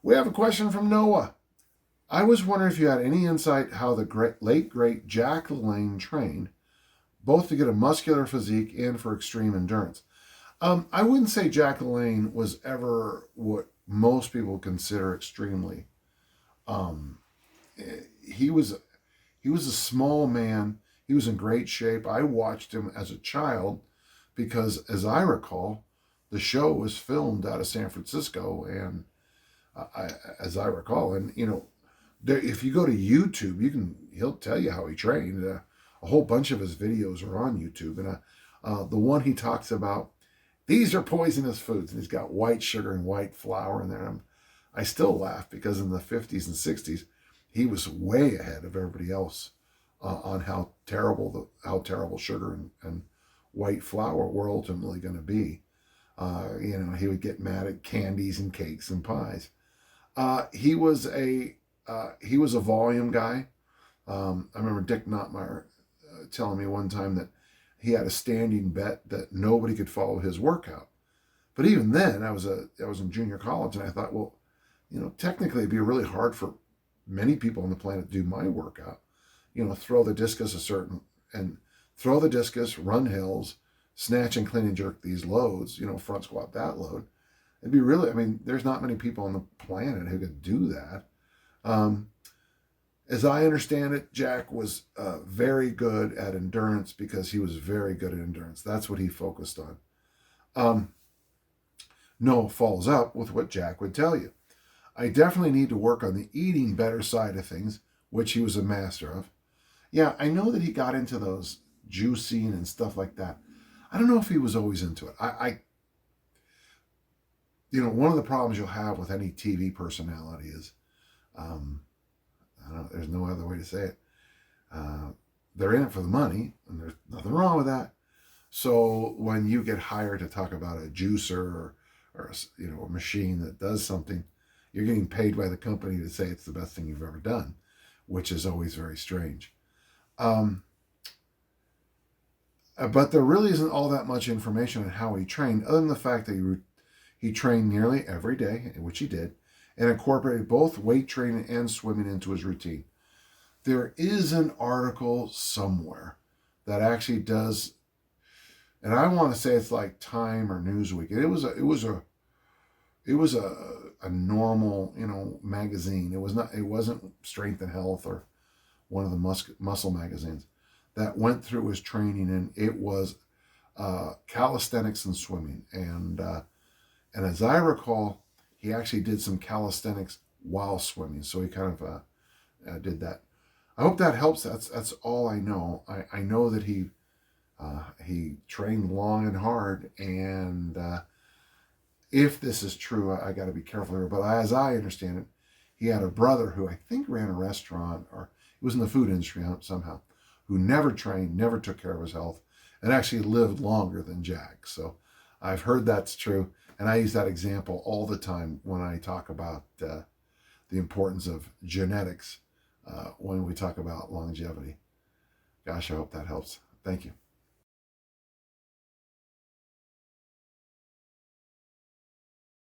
We have a question from Noah. I was wondering if you had any insight how the late great Jack LaLanne trained, both to get a muscular physique and for extreme endurance. I wouldn't say Jack LaLanne was ever what most people consider extremely. Um, he was he was a small man. He was in great shape. I watched him as a child because, as I recall, the show was filmed out of San Francisco, and as I recall, and if you go to YouTube, he'll tell you how he trained. A whole bunch of his videos are on YouTube, and the one he talks about, these are poisonous foods, and he's got white sugar and white flour in there. I still laugh because in the 50s and 60s, he was way ahead of everybody else on how terrible sugar and white flour were ultimately going to be. He would get mad at candies and cakes and pies. He was a volume guy. I remember Dick Notmeyer telling me one time that he had a standing bet that nobody could follow his workout. But even then, I was in junior college, and I thought, well, technically it'd be really hard for many people on the planet to do my workout. Throw the discus throw the discus, run hills, snatch and clean and jerk these loads, front squat that load. It'd be really, there's not many people on the planet who could do that. As I understand it, Jack was very good at endurance because he was very good at endurance. That's what he focused on. Noah follows up with what Jack would tell you. I definitely need to work on the eating better side of things, which he was a master of. Yeah, I know that he got into those juicing and stuff like that. I don't know if he was always into it. One of the problems you'll have with any TV personality is, I don't know, there's no other way to say it. They're in it for the money, and there's nothing wrong with that. So when you get hired to talk about a juicer or a machine that does something, you're getting paid by the company to say it's the best thing you've ever done, which is always very strange. But there really isn't all that much information on how he trained, other than the fact that he trained nearly every day, which he did, and incorporated both weight training and swimming into his routine. There is an article somewhere that actually does, and I want to say it's like Time or Newsweek. It was a normal, magazine. It wasn't Strength and Health or one of the muscle magazines that went through his training, and it was calisthenics and swimming. And as I recall, he actually did some calisthenics while swimming, so he kind of did that. I hope that helps. That's all I know. I know that he trained long and hard, and if this is true, I got to be careful here. But as I understand it, he had a brother who I think ran a restaurant, or he was in the food industry somehow, who never trained, never took care of his health, and actually lived longer than Jack. So I've heard that's true, and I use that example all the time when I talk about the importance of genetics when we talk about longevity. Gosh, I hope that helps. Thank you.